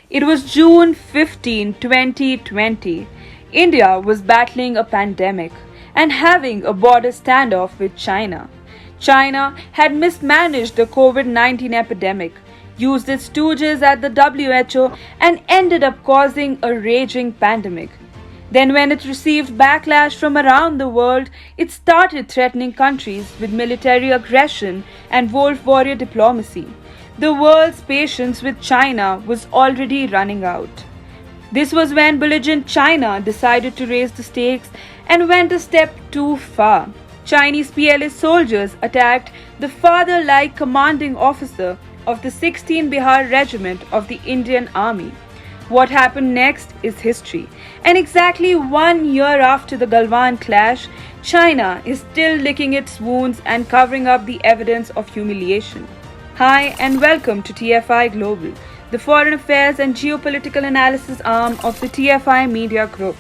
It was June 15, 2020. India was battling a pandemic and having a border standoff with China. China had mismanaged the COVID 19 epidemic, used its stooges at the WHO, and ended up causing a raging pandemic. Then, when it received backlash from around the world, it started threatening countries with military aggression and wolf warrior diplomacy. The world's patience with China was already running out. This was when belligerent China decided to raise the stakes and went a step too far. Chinese PLA soldiers attacked the father-like commanding officer of the 16th Bihar Regiment of the Indian Army. What happened next is history. And exactly 1 year after the Galwan clash, China is still licking its wounds and covering up the evidence of humiliation. Hi and welcome to TFI Global, the foreign affairs and geopolitical analysis arm of the TFI Media Group.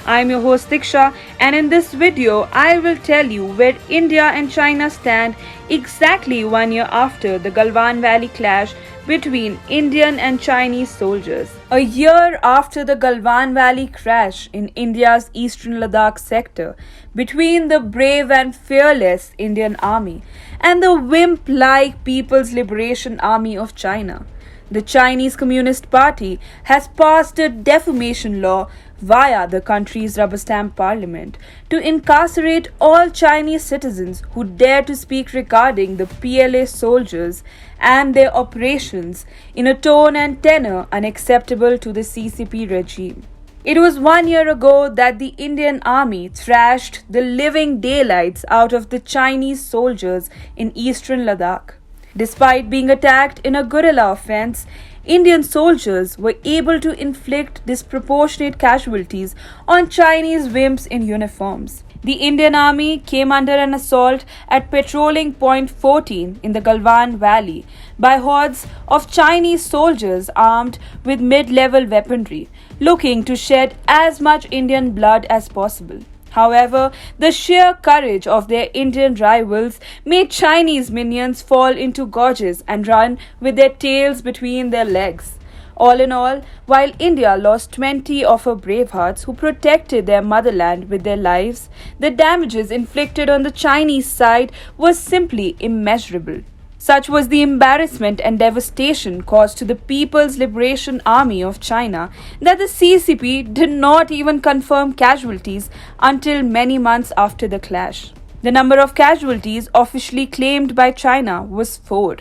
I am your host Diksha, and in this video I will tell you where India and China stand exactly 1 year after the Galwan Valley clash between Indian and Chinese soldiers. A year after the Galwan Valley crash in India's eastern Ladakh sector between the brave and fearless Indian Army and the wimp-like People's Liberation Army of China, the Chinese Communist Party has passed a defamation law via the country's rubber stamp parliament to incarcerate all Chinese citizens who dare to speak regarding the PLA soldiers and their operations in a tone and tenor unacceptable to the CCP regime. It was 1 year ago that the Indian Army thrashed the living daylights out of the Chinese soldiers in eastern Ladakh. Despite being attacked in a guerrilla offense, Indian soldiers were able to inflict disproportionate casualties on Chinese wimps in uniforms. The Indian Army came under an assault at patrolling point 14 in the Galwan Valley by hordes of Chinese soldiers armed with mid-level weaponry, looking to shed as much Indian blood as possible. However, the sheer courage of their Indian rivals made Chinese minions fall into gorges and run with their tails between their legs. All in all, while India lost 20 of her bravehearts who protected their motherland with their lives, the damages inflicted on the Chinese side were simply immeasurable. Such was the embarrassment and devastation caused to the People's Liberation Army of China that the CCP did not even confirm casualties until many months after the clash. The number of casualties officially claimed by China was 4,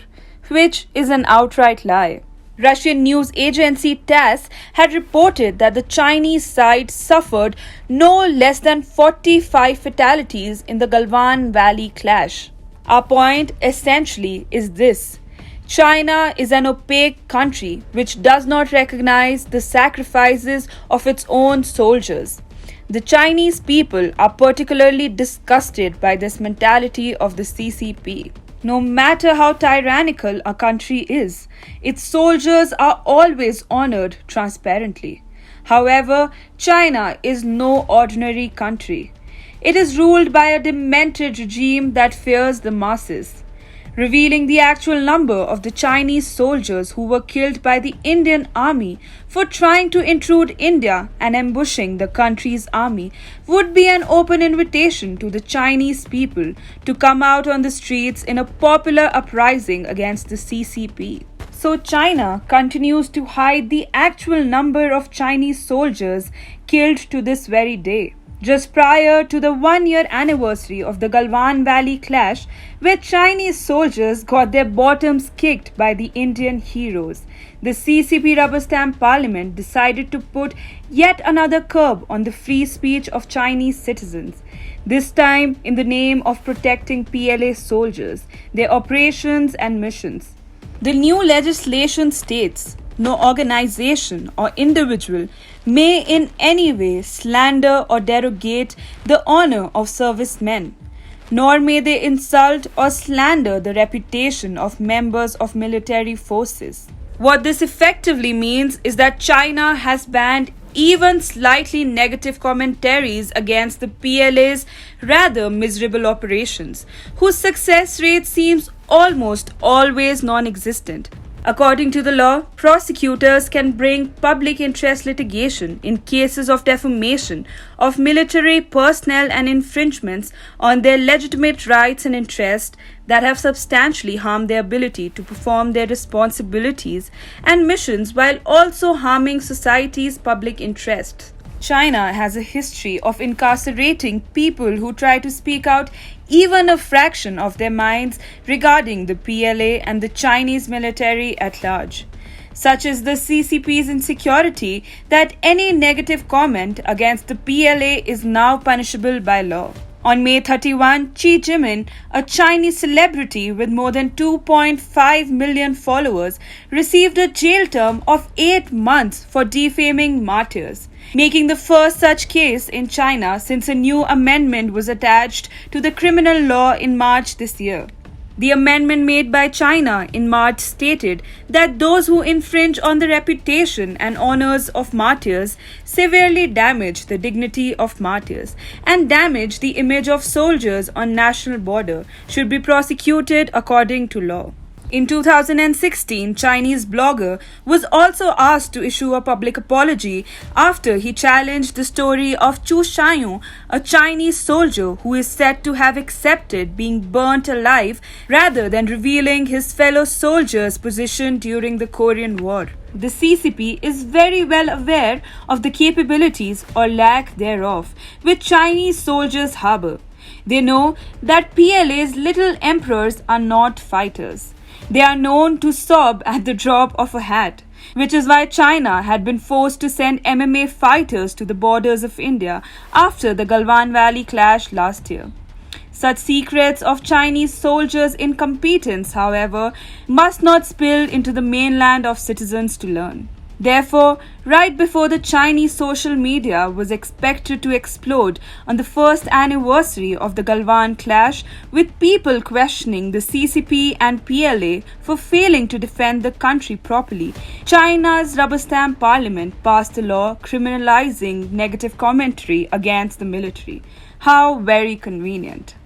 which is an outright lie. Russian news agency TASS had reported that the Chinese side suffered no less than 45 fatalities in the Galwan Valley clash. Our point essentially is this: China is an opaque country which does not recognize the sacrifices of its own soldiers. The Chinese people are particularly disgusted by this mentality of the CCP. No matter how tyrannical a country is, its soldiers are always honored transparently. However, China is no ordinary country. It is ruled by a demented regime that fears the masses. Revealing the actual number of the Chinese soldiers who were killed by the Indian Army for trying to intrude India and ambushing the country's army would be an open invitation to the Chinese people to come out on the streets in a popular uprising against the CCP. So China continues to hide the actual number of Chinese soldiers killed to this very day. Just prior to the 1 year anniversary of the Galwan Valley clash, where Chinese soldiers got their bottoms kicked by the Indian heroes, the CCP rubber stamp parliament decided to put yet another curb on the free speech of Chinese citizens, this time in the name of protecting PLA soldiers, their operations and missions. The new legislation states no organization or individual may in any way slander or derogate the honor of servicemen, nor may they insult or slander the reputation of members of military forces. What this effectively means is that China has banned even slightly negative commentaries against the PLA's rather miserable operations, whose success rate seems almost always non-existent. According to the law, prosecutors can bring public interest litigation in cases of defamation of military personnel and infringements on their legitimate rights and interests that have substantially harmed their ability to perform their responsibilities and missions while also harming society's public interests. China has a history of incarcerating people who try to speak out even a fraction of their minds regarding the PLA and the Chinese military at large. Such is the CCP's insecurity that any negative comment against the PLA is now punishable by law. On May 31, Xi Jinping, a Chinese celebrity with more than 2.5 million followers, received a jail term of 8 months for defaming martyrs, making the first such case in China since a new amendment was attached to the criminal law in March this year. The amendment made by China in March stated that those who infringe on the reputation and honors of martyrs, severely damage the dignity of martyrs, and damage the image of soldiers on national border should be prosecuted according to law. In 2016, Chinese blogger was also asked to issue a public apology after he challenged the story of Chu Shaiyun, a Chinese soldier who is said to have accepted being burnt alive rather than revealing his fellow soldiers' position during the Korean War. The CCP is very well aware of the capabilities or lack thereof which Chinese soldiers harbor. They know that PLA's little emperors are not fighters. They are known to sob at the drop of a hat, which is why China had been forced to send MMA fighters to the borders of India after the Galwan Valley clash last year. Such secrets of Chinese soldiers' incompetence, however, must not spill into the mainland of citizens to learn. Therefore, right before the Chinese social media was expected to explode on the first anniversary of the Galwan clash, with people questioning the CCP and PLA for failing to defend the country properly, China's rubber stamp parliament passed a law criminalizing negative commentary against the military. How very convenient.